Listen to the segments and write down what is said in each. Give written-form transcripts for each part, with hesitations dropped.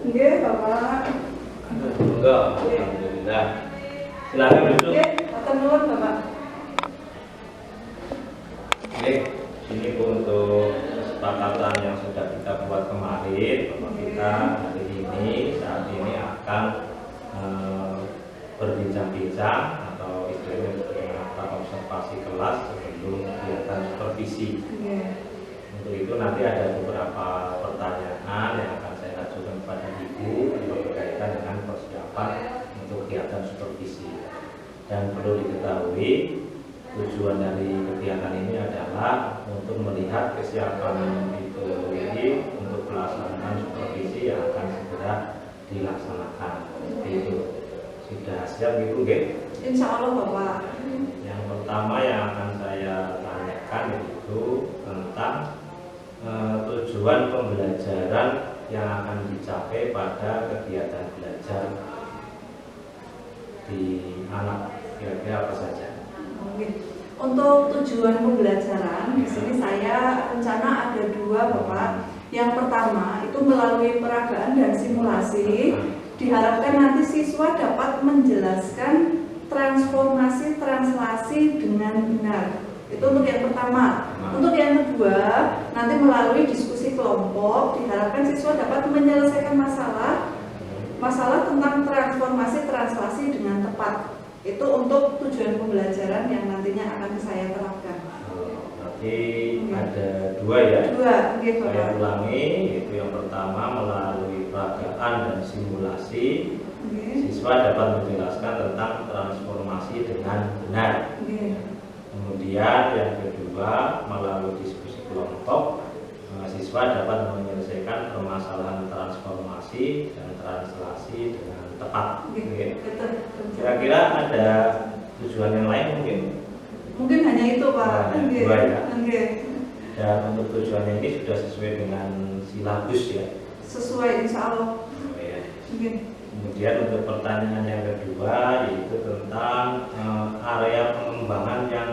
Nggih, Bapak. Enggak, alhamdulillah. Silakan duduk. Nggih, matur nuwun, Bapak. Oke, ini untuk kesepakatan yang sudah kita buat kemarin bahwa kita hari ini saat ini akan berbincang-bincang atau istilahnya observasi kelas sebelum kegiatan supervisi. Untuk itu nanti ada beberapa pertanyaan yang akan saya ajukan kepada Ibu yang berkaitan dengan persiapan untuk kegiatan supervisi. Dan perlu diketahui tujuan dari kegiatan ini adalah untuk melihat kesiapan Ibu ini untuk pelaksanaan supervisi yang akan segera dilaksanakan. Itu sudah siap Ibu, nggih? Insya Allah, Bapak. Yang pertama yang akan saya tanyakan itu tentang tujuan pembelajaran yang akan dicapai pada kegiatan belajar di anak, kira-kira apa saja? Untuk tujuan pembelajaran di sini saya rencana ada dua, Bapak. Yang pertama itu melalui peragaan dan simulasi diharapkan nanti siswa dapat menjelaskan transformasi translasi dengan benar. Itu untuk yang pertama. Untuk yang kedua, nanti melalui diskusi kelompok diharapkan siswa dapat menyelesaikan masalah tentang transformasi translasi dengan tepat. Itu untuk tujuan pembelajaran yang nantinya akan saya terapkan. Berarti ada dua ya? Dua, gitu. Saya ulangi, itu yang pertama melalui peragaan dan simulasi siswa dapat menjelaskan tentang transformasi dengan benar. Kemudian yang kedua melalui diskusi kelompok siswa dapat menyelesaikan permasalahan transformasi dan translasi dengan tepat. Kira-kira ada tujuan yang lain mungkin? Mungkin hanya itu, Pak. Dua ya. Dan untuk tujuannya ini sudah sesuai dengan silabus ya? Sesuai, insya Allah. Oh, ya. Kemudian untuk pertanyaan yang kedua yaitu tentang area pengembangan yang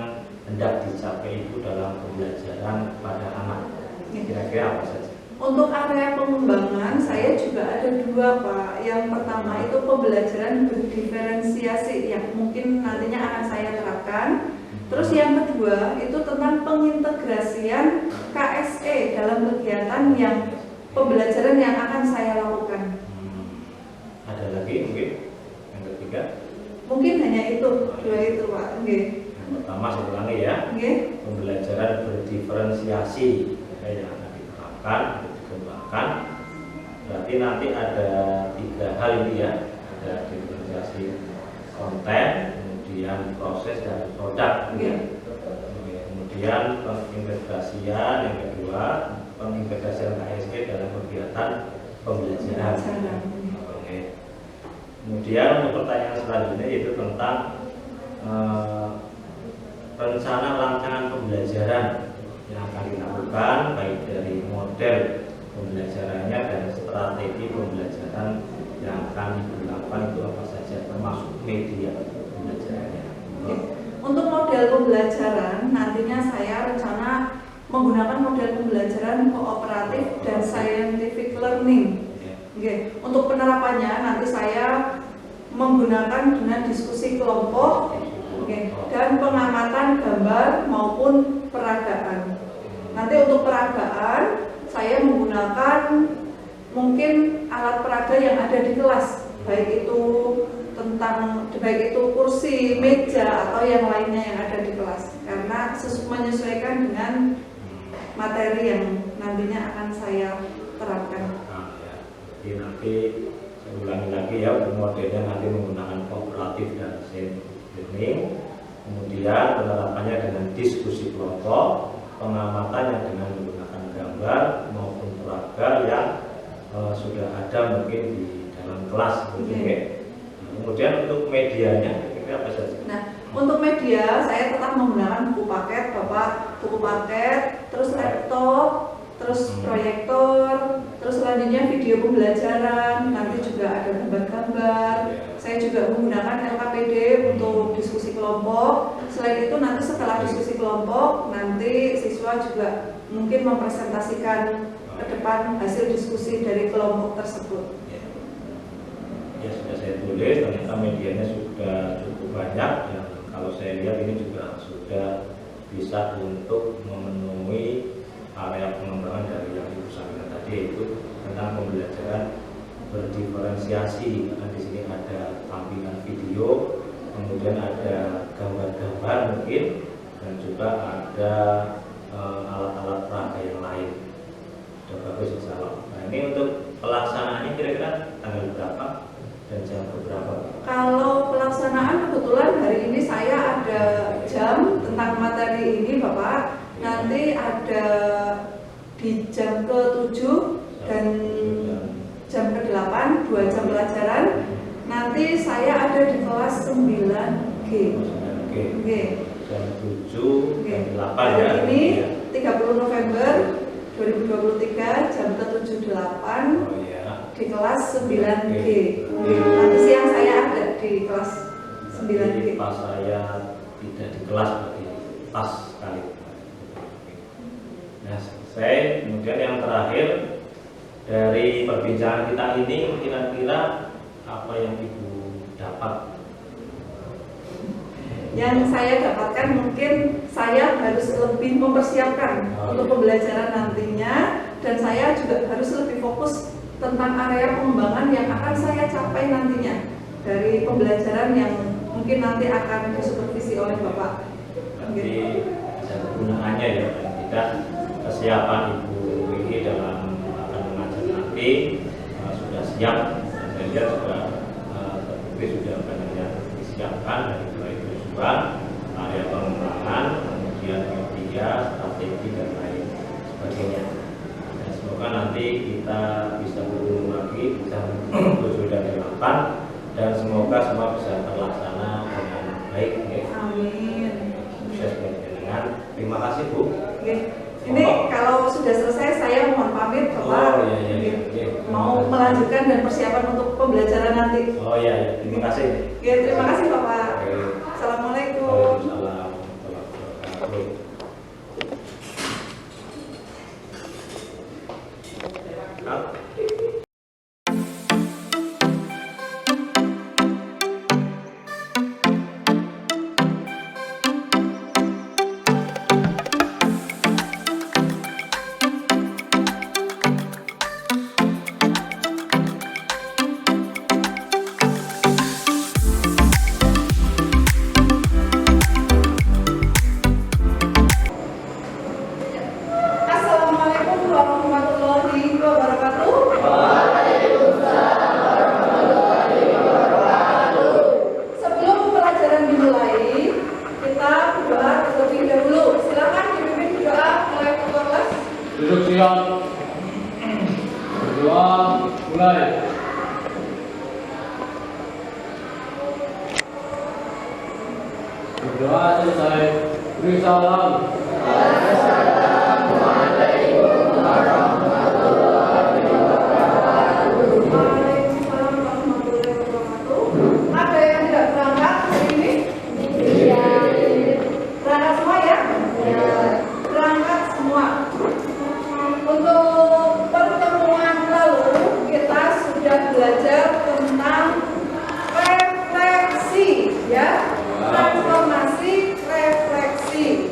hendak dicapai Ibu dalam pembelajaran pada anak. Kira-kira apa saja? Untuk area pengembangan saya juga ada dua, Pak. Yang pertama itu pembelajaran berdiferensiasi yang mungkin nantinya akan saya terapkan. Terus yang kedua itu tentang pengintegrasian KSE dalam kegiatan yang pembelajaran yang akan saya lakukan. Ada lagi mungkin yang ketiga? Mungkin hanya itu, dua itu, Pak. Yang pertama saya ulangi ya. Pembelajaran berdiferensiasi yang akan diterapkan, dikembangkan. Berarti nanti ada tiga hal ini ya. Ada diferensiasi konten, kemudian proses dan produk. Kemudian pengintegrasian yang kedua, pengintegrasian KSG dalam kegiatan pembelajaran. Kemudian untuk pertanyaan selanjutnya yaitu tentang rencana rancangan pembelajaran yang akan dilakukan baik dari model pembelajarannya dan strategi pembelajaran yang akan dilakukan itu apa saja termasuk media pembelajarannya. Untuk model pembelajaran nantinya saya rencana menggunakan model pembelajaran kooperatif dan scientific learning. Untuk penerapannya nanti saya menggunakan dengan diskusi kelompok dan pengamatan gambar maupun peragaan. Nanti untuk peragaan saya menggunakan mungkin alat peraga yang ada di kelas, baik itu kursi, meja atau yang lainnya yang ada di kelas, karena menyesuaikan dengan materi yang nantinya akan saya terapkan. Jadi nanti saya ulangi lagi ya, untuk modelnya nanti menggunakan kooperatif dan scientific learning, kemudian penerapannya dengan diskusi kelompok, pengamatannya dengan menggunakan gambar maupun peraga yang sudah ada mungkin di dalam kelas. Kemudian untuk medianya kira-kira apa saja? Nah, untuk media saya tetap menggunakan buku paket, Bapak, terus laptop, terus proyektor, terus selanjutnya video pembelajaran, nanti juga ada gambar-gambar. Saya juga menggunakan LKPD untuk diskusi kelompok. Selain itu nanti setelah diskusi kelompok, nanti siswa juga mungkin mempresentasikan ke depan hasil diskusi dari kelompok tersebut. ya sudah saya tulis, ternyata medianya sudah cukup banyak, dan kalau saya lihat ini juga sudah bisa untuk memenuhi area pengembangan dari yang Ibu sampaikan tadi, yaitu tentang pembelajaran berdiferensiasi. Karena di sini ada tampilan video, kemudian ada gambar-gambar mungkin, dan juga ada alat-alat peraga yang lain. Sudah bagus insya Allah. Nah, ini untuk pelaksanaannya kira-kira tanggal berapa dan jam berapa? Kalau pelaksanaan kebetulan hari ini saya ada jam tentang materi ini Bapak. Nanti ada di jam ke-7 dan jam ke-8, 2 jam pelajaran. Nanti saya ada di kelas 9G. 9G. Jam 7 Oke. dan 8 hari ya. ini 30 November 2023 jam ke-7-8 Oh ya. di kelas 9G. Nanti siang saya ada di kelas 9G. Jadi pas saya tidak di kelas berarti pas sekali. Nah, selesai. Kemudian yang terakhir dari perbincangan kita ini, kira-kira apa yang Ibu dapat? Yang saya dapatkan mungkin saya harus lebih mempersiapkan untuk pembelajaran nantinya, dan saya juga harus lebih fokus tentang area pengembangan yang akan saya capai nantinya dari pembelajaran yang mungkin nanti akan disupervisi oleh Bapak. Nanti ada kegunaannya ya, dan tidak kesiapan Ibu ini dalam akan mengajar nanti sudah siap, dan saya lihat juga terbukti sudah banyaknya disiapkan dari mulai tujuan, area pengembangan, kemudian media, strategi dan lain sebagainya. Dan semoga nanti kita bisa bertemu lagi jam 7 dan 8, dan semoga semua bisa terlaksana dengan baik. Ya. Amin. Sukses dengan. Terima kasih Bu. Oke. Ini kalau sudah selesai saya mohon pamit Bapak. Oh iya. Mau melanjutkan dan persiapan untuk pembelajaran nanti. Oh iya. Terima kasih. Oke, terima kasih Bapak. Assalamualaikum. Waalaikumsalam warahmatullahi wabarakatuh. Assalamualaikum warahmatullahi wabarakatuh. Sebelum pelajaran dimulai, kita berdoa terlebih dahulu. Silakan dipimpin doa oleh ketua kelas. Duduk siap. Berdoa mulai. Berdoa selesai. Beri salam. Waalaikumsalam warahmatullahi wabarakatuh. Ada yang tidak berangkat hari ini? Iya. Berangkat semua ya? Iya. Berangkat semua. Untuk pertemuan lalu kita sudah belajar tentang refleksi, ya, transformasi refleksi.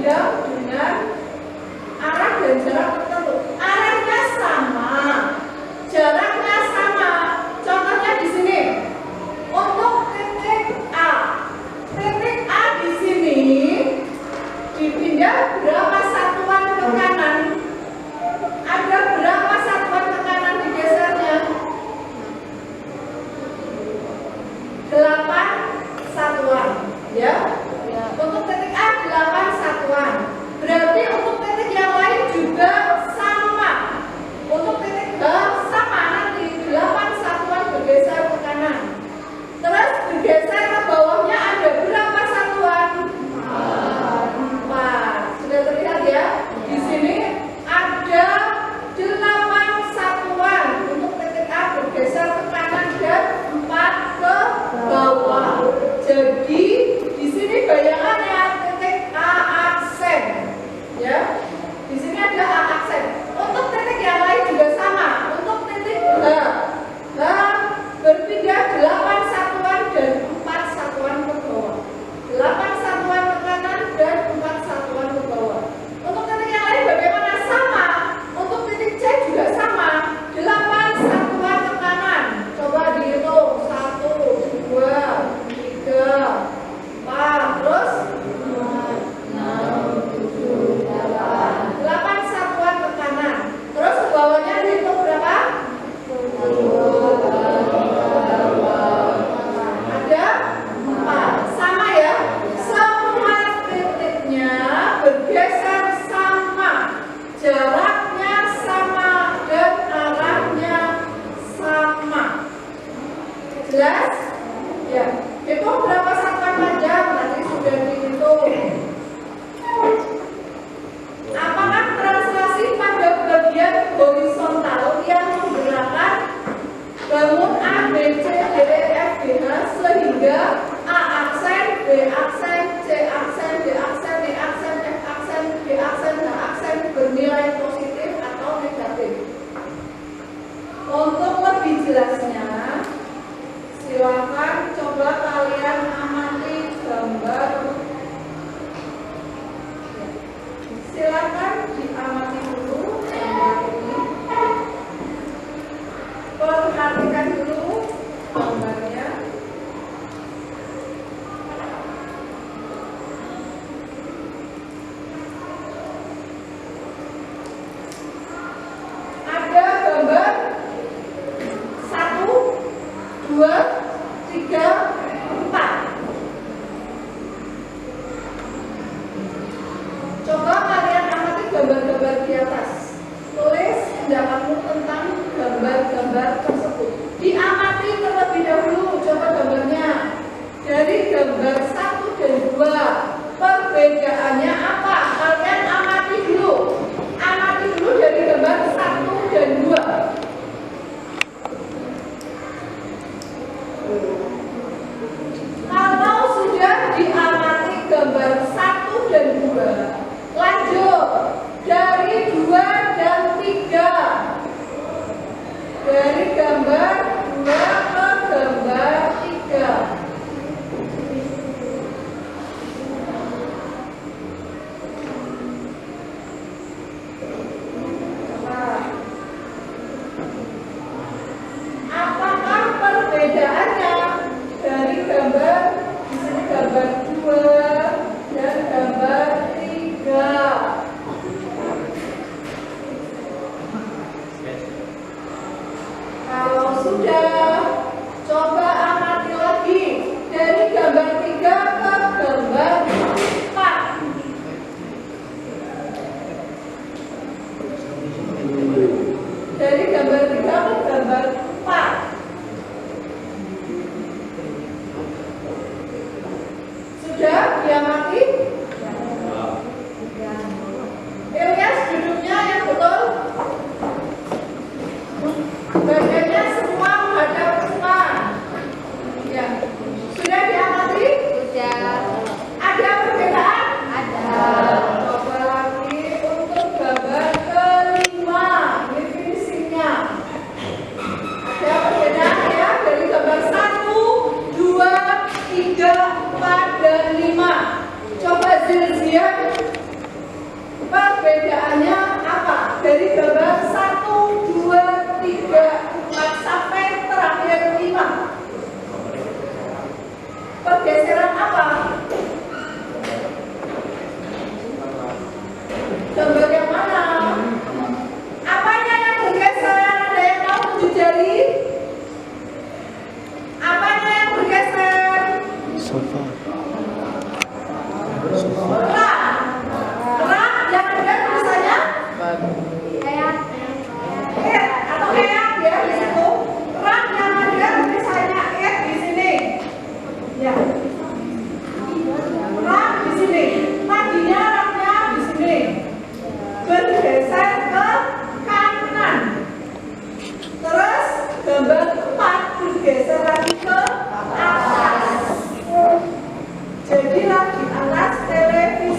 dipandang dengan arah dan jarak tertentu. Arahnya sama, jaraknya sama. Contohnya di sini. Untuk titik A di sini dipindah berapa satuan tekanan? Ada berapa satuan tekanan digesernya? 8 satuan, ya. Untuk titik A 8 satuan. Berarti untuk titik yang lain juga Rak yang ada tulisannya atau kayak ya di situ. Rak yang ada tulisannya di sini. Ya. Rak di sini. Tadinya raknya di sini. Bergeser ke kanan. Terus gambar 4 bergeser lagi ke atas. Jadilah di atas televisi.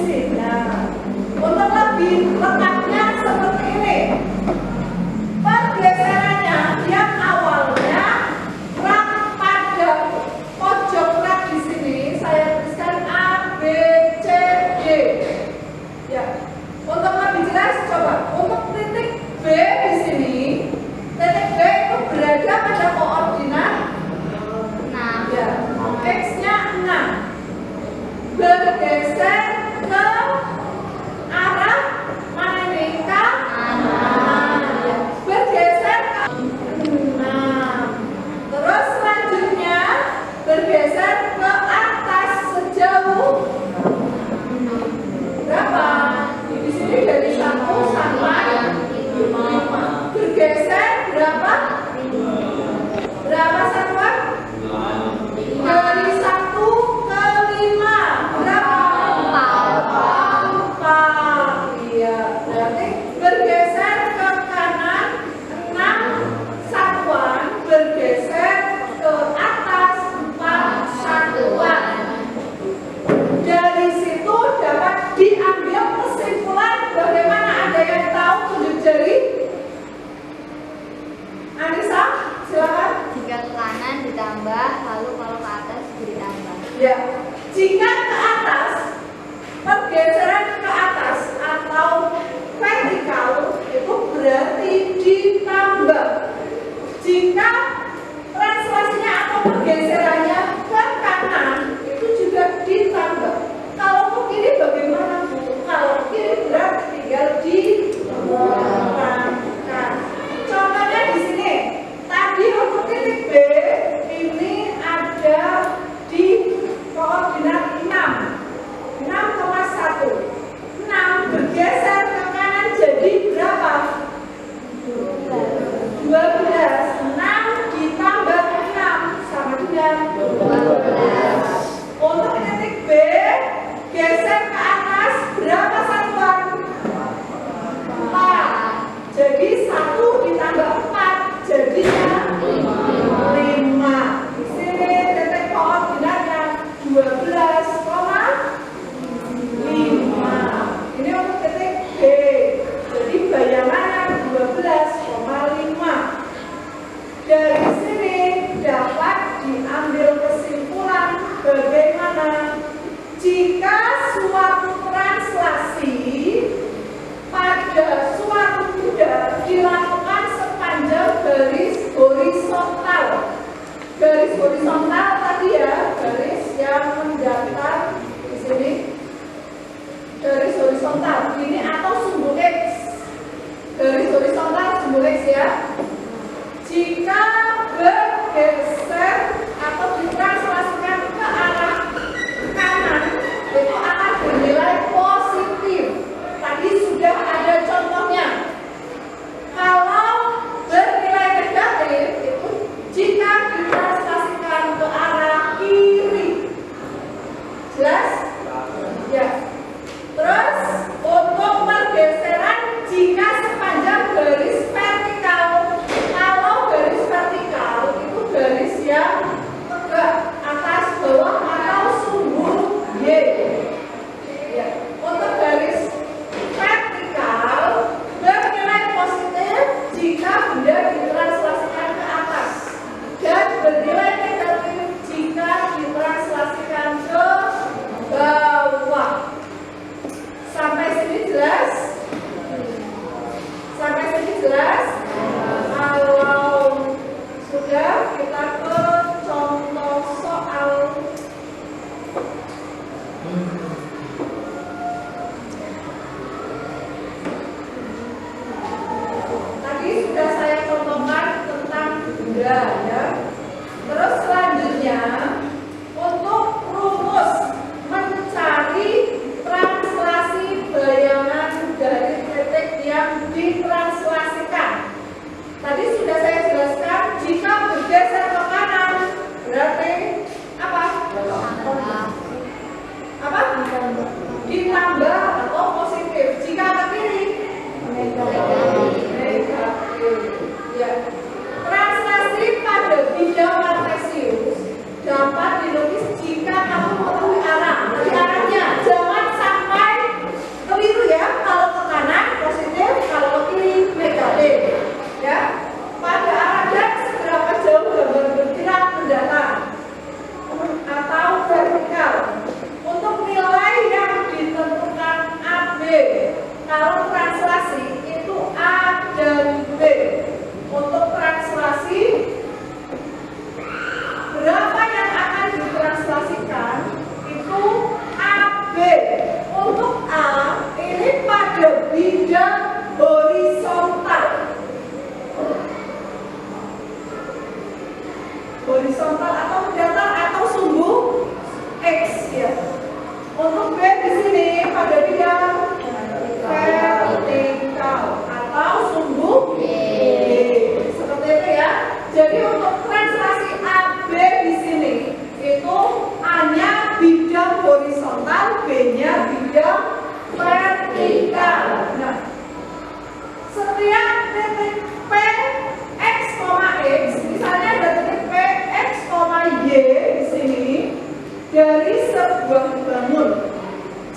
buah dibangun.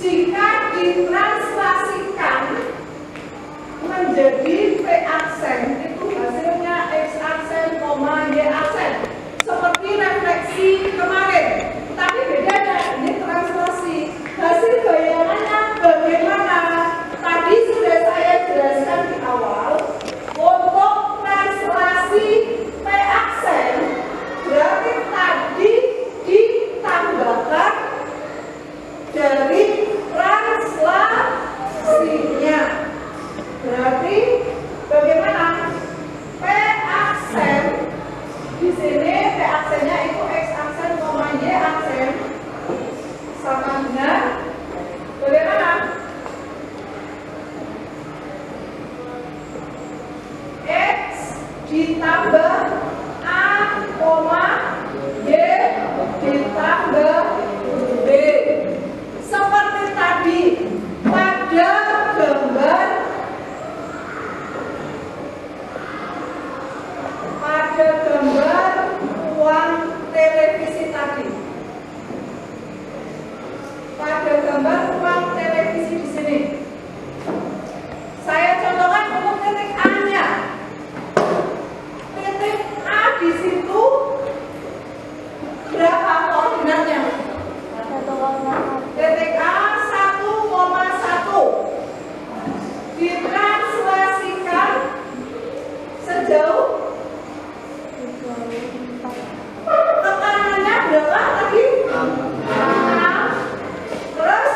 Jika ditranslasikan menjadi P aksen, itu hasilnya X aksen, Y aksen. Seperti refleksi kemarin. Tapi bedanya, ini translasi. Hasil bayangannya bagaimana? Tadi sudah saya jelaskan di awal. Untuk translasi P aksen, berarti tadi ditambahkan dari translasinya. Berarti bagaimana? P aksen di sini P aksennya itu X aksen, Y aksen sama dengan bagaimana? X ditambah A, Y ditambah B. Seperti tadi pada gambar uang televisi tadi. Pada gambar uang televisi di sini. Saya contohkan untuk titik A-nya. Titik A di situ berapa koordinatnya? Titik A 1,1. Ditranslasikan sejauh tekanannya berapa tadi? 6. Terus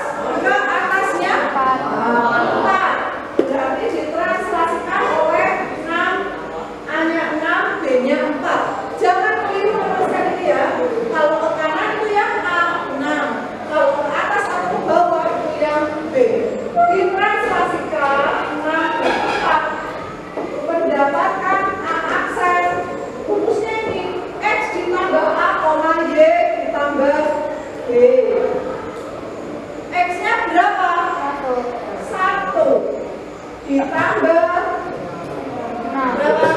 ke atasnya 4. Berarti ditranslasikan oleh 6. A-nya 6, B-nya 4. Jangan keliru meneruskan ini ya. Kalau ke kanan itu yang A 6. Kalau ke atas atau ke bawah itu yang B. Ditranslasikan 6 ke 4. Mendapatkan A aksen. Rumusnya ini X ditambah A, Y ditambah B. X-nya berapa? 1 ditambah berapa?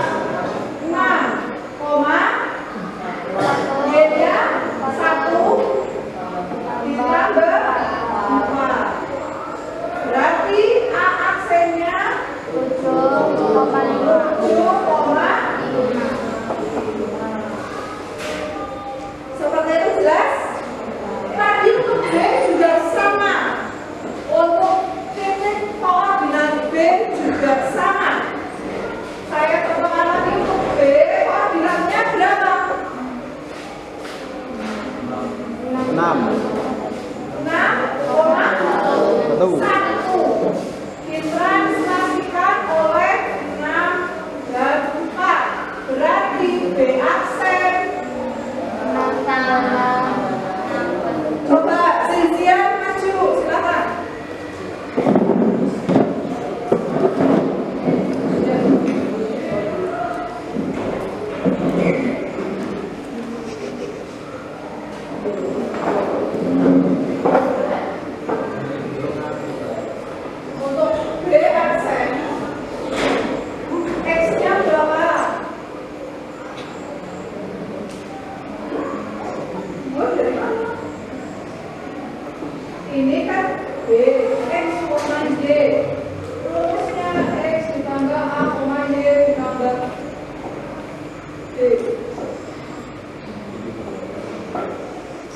6, Y-nya 1 ditambah 4. Berarti A aksennya 7,5. Seperti itu jelas? Tadi untuk B juga sama. Untuk titik koordinat B juga sama. Saya contohkan lagi untuk B, koordinatnya berapa? 6,1. Ditranslasikan oleh 6 dan 4. Berarti B aksen. Coba Cynthia maju, silakan. Untuk B aksen, X-nya berapa? Dari mana? Ini kan B, X, Y. Rumusnya X ditambah A, Y ditambah B.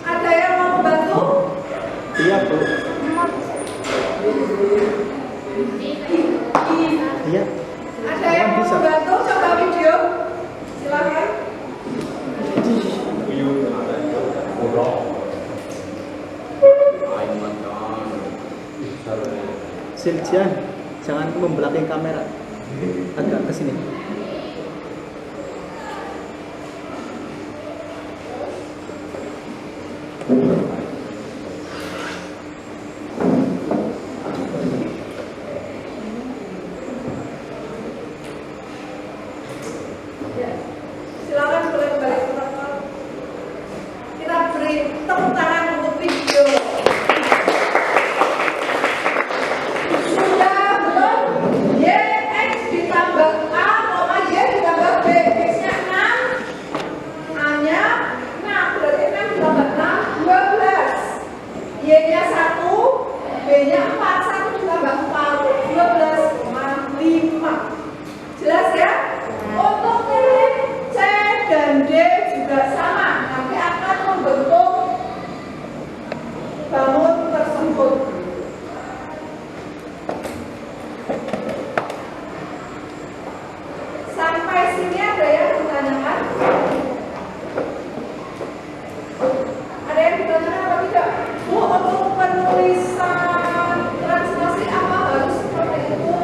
Ada yang mau membantu? Iya, Bu. Iya. Ada yang mau membantu? Coba video. Silakan. Silcian, jangan membelakang kamera. Agak ke sini. Silakan boleh kembali ke tempat. Kita beri tepuk tangan untuk video. Sudah belum? Y X ditambah A, B-nya 4, 1 ditambah 4, 12,5. Jelas ya? Untuk titik C dan D juga sama, nanti akan membentuk bangun tersebut. Sampai sini ada yang ditanyakan? Ada yang ditanyakan apa tidak? Bu, untuk penulisan translasi apa harus seperti itu?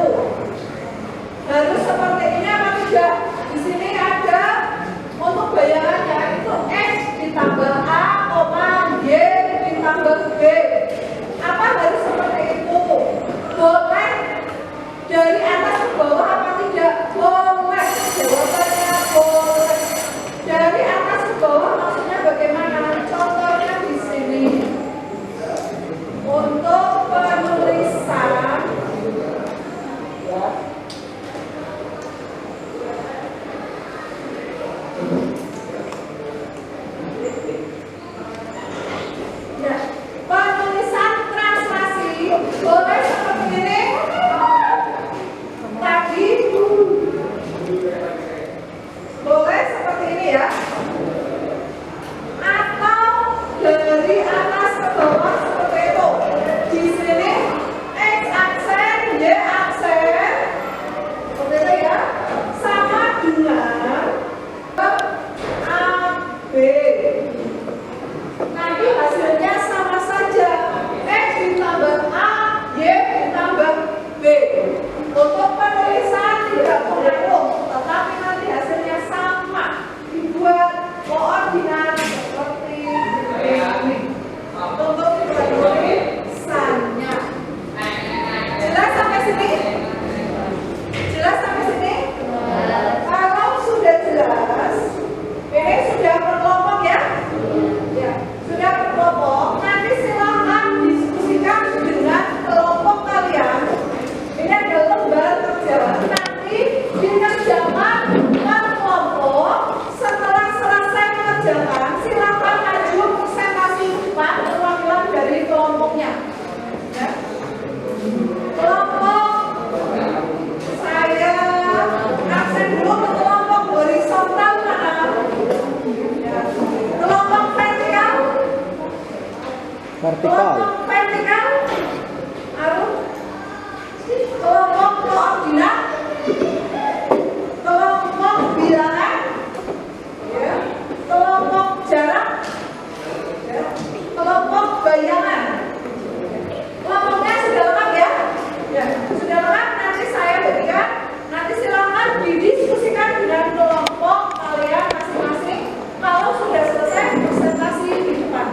Harus seperti ini apa tidak? Di sini ada untuk bayangannya itu X ditambah A, Y ditambah B. Apa harus seperti itu? Boleh dari atas ke bawah apa tidak? Boleh. Jawabannya boleh. Dari atas ke bawah maksudnya bagaimana? Contohnya di sini. Untuk penulisan penulisan translasi boleh seperti ini. Tadi boleh seperti ini ya. Atau dari atas ke bawah seperti itu. Di sini X aksen, Y aksen, seperti itu ya. Sama dengan A, B. Nanti hasilnya sama saja. X ditambah A, Y ditambah B. Untuk penulisan tidak pengaruh, tetapi nanti hasilnya sama. Dibuat koordinat seperti ini. Untuk penulisannya. Jelas sampai sini? Jelas sampai sini? Kalau sudah jelas, ini sudah berkelompok ya? Ya, sudah berkelompok. Nanti silakan diskusikan dengan kelompok kalian. Ini ada lembar kerja. Nanti dikerjakan per kelompok. Setelah selesai mengerjakan, silakan maju presentasi depan perwakilan dari kelompoknya. Ya. Kelompok saya aksen dulu ke kelompok horizontal mana? Ya. Kelompok vertikal. Kelompok vertikal. Arun. Kelompok koordinat. Kelompok bilangan. Ya. Kelompok jarak. Ya. Kelompok bayangan. Kelompoknya sudah lengkap ya? Ya, sudah lengkap. Nanti saya berikan. Nanti silakan didiskusikan dengan kelompok kalian masing-masing. Kalau sudah selesai presentasi di depan.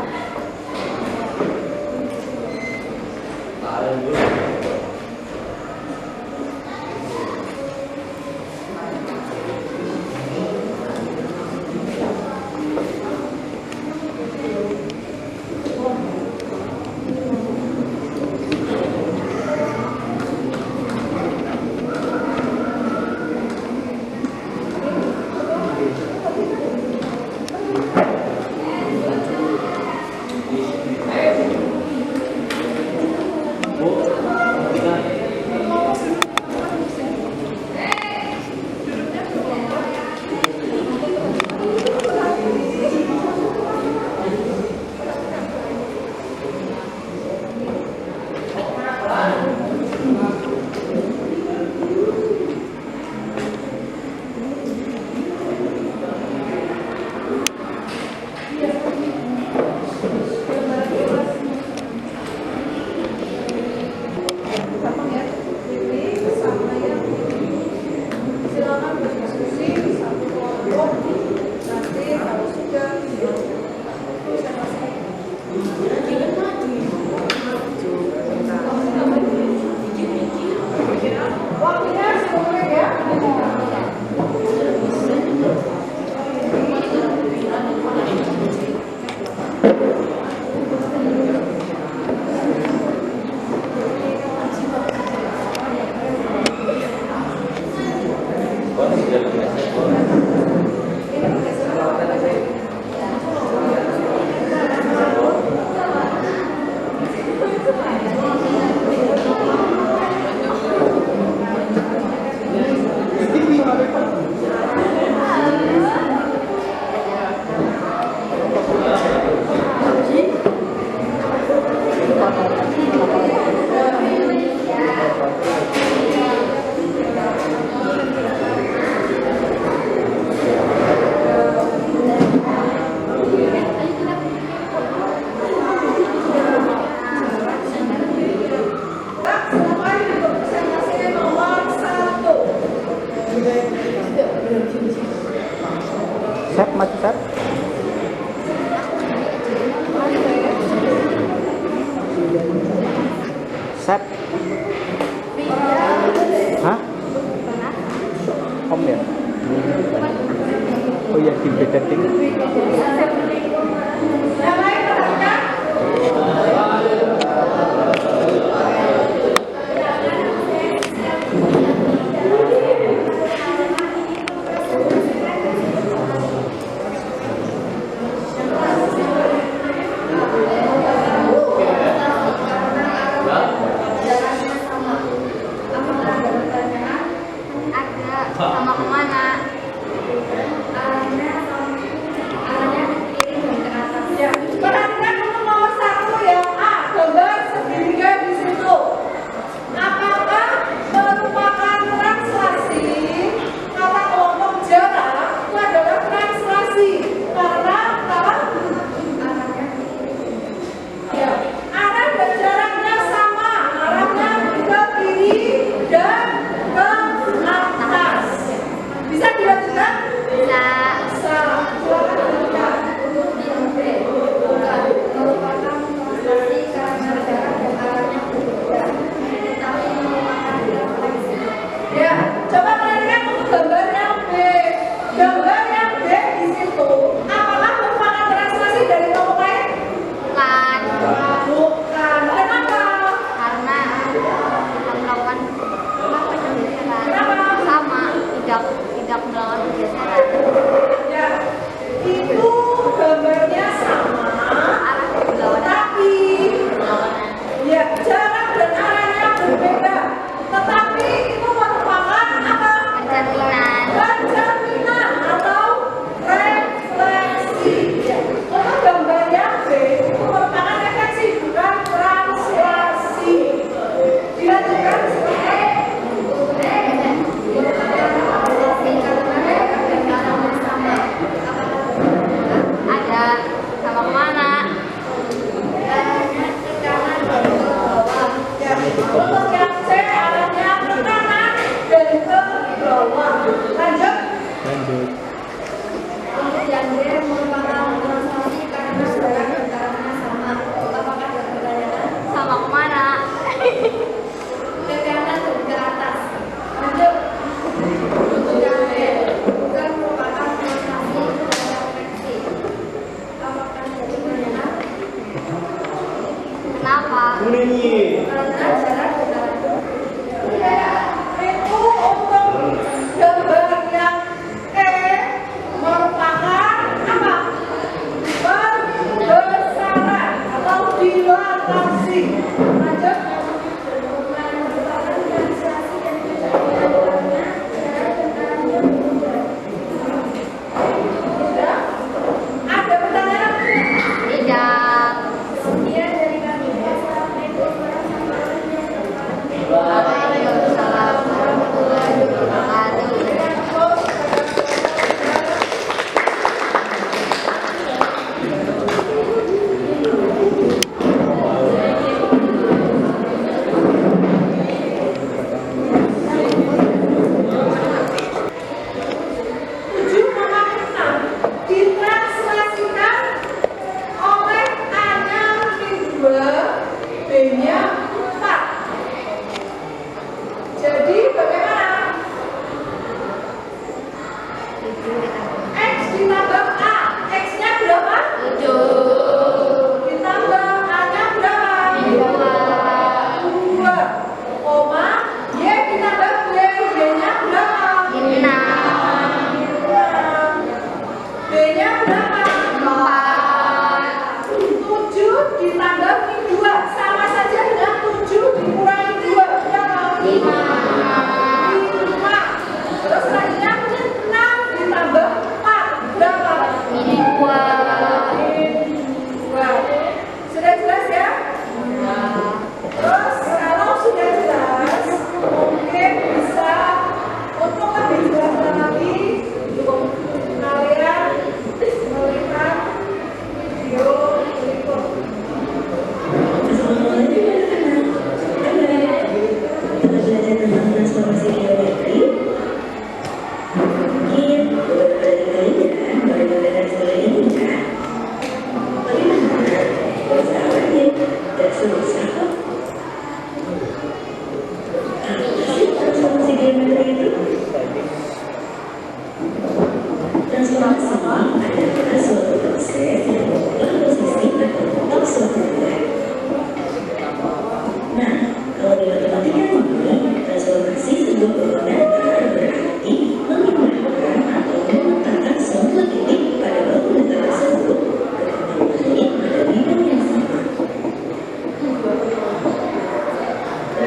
Asep. Hah? Om ya? Oh iya, di beda ting. Yang lain perhatikan. Sama kemana? Ya, perhatikan untuk nomor 1 yang A, gambar segitiga di sini.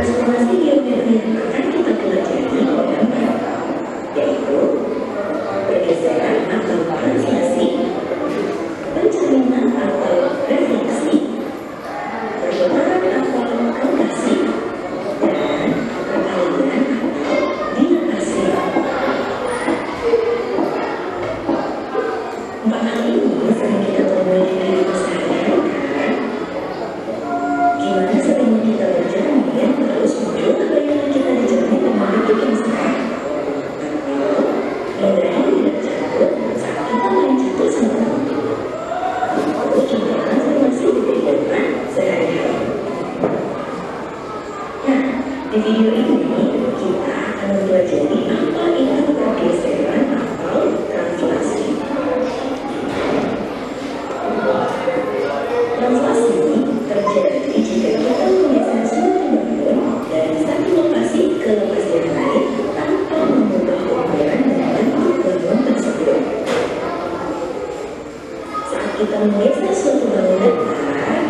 Transformasi geometri yang akan kita pelajari gambar, yaitu pergeseran atau translasi, pencerminan atau refleksi, perputaran atau rotasi, dan peralihan atau dilatasi. Empat hal ini sering kita temui di kehidupan sehari-hari, kan? Gimana seringnya kita bercermin terus muncul bayangan kita dicermin dengan bentuk yang sama, atau indera yang tidak cabut saat kita main catur sama teman. Lalu contoh transformasi di kehidupan sehari-hari. Nah, di video ini kita akan mempelajari apa itu pergeseran atau translasi. Translasi terjadi jika kita menggeser suatu bangun dari satu lokasi ke lokasi yang lain tanpa mengubah ukuran dan bentuk bangun tersebut. Saat kita menggeser suatu bangunan,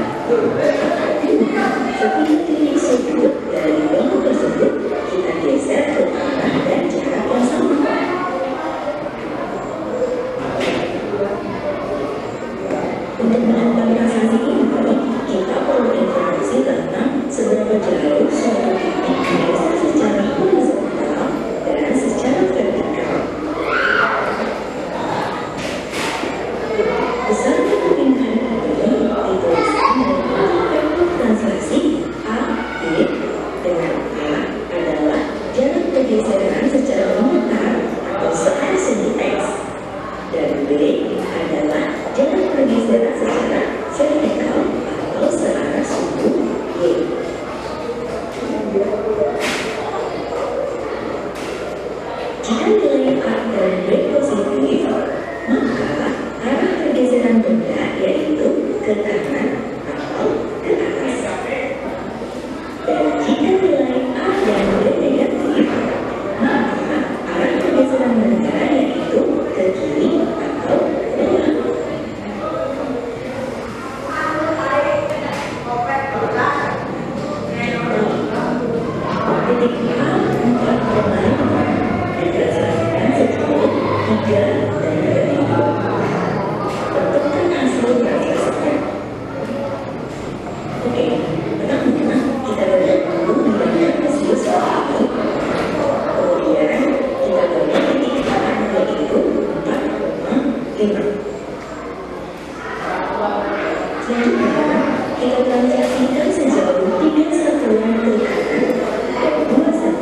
seperti titik sudut dari bangun tersebut kita geser ke arah dan jarak yang sama. Untuk melakukan translasi ini, kita perlu informasi tentang seberapa jauh suatu titik digeser secara horizontal dan secara vertikal. Besarnya kepindahan ini dituliskan dalam vektor translasi A, B, dengan A adalah jarak pergeseran secara memutar atau searah segi X, dan B adalah jarak pergeseran secara vertikal atau searah suku Y. Jika nilai A dan B positif, maka arah pergeseran benda yaitu ke kanan atau ke atas. Dan jika nilai A dan B negatif, maka arah pergeseran benda yaitu ke kiri atau ke bawah. Titik A 4,5 ditranslasikan sejauh 3 dan 2. Tentukan hasil translasinya. Oke, pertama kita berada dulu dengan resius ini. Kemudian kita berada di titik A yaitu 4,5. Selanjutnya kita translasikan sejauh 3 satuan ke kanan dan 2 satuan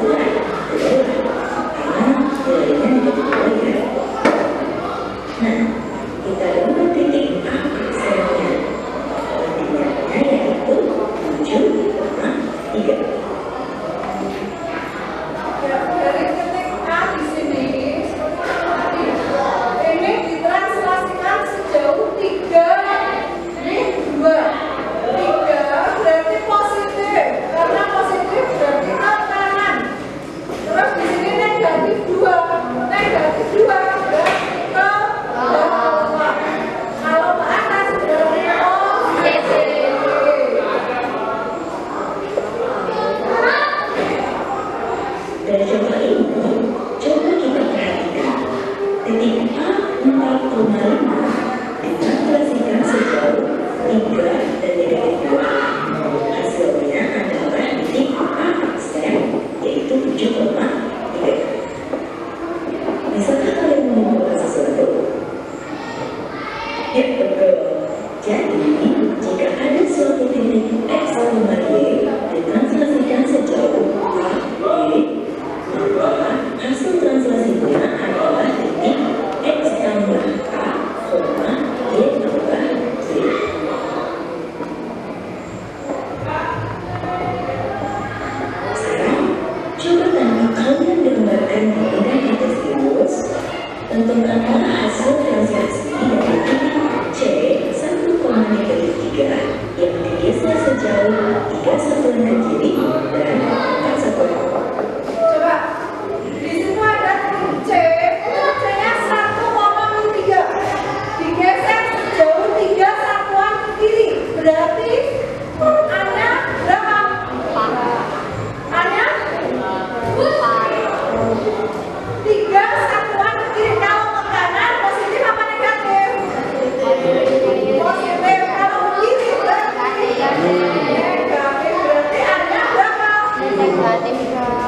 Tiga.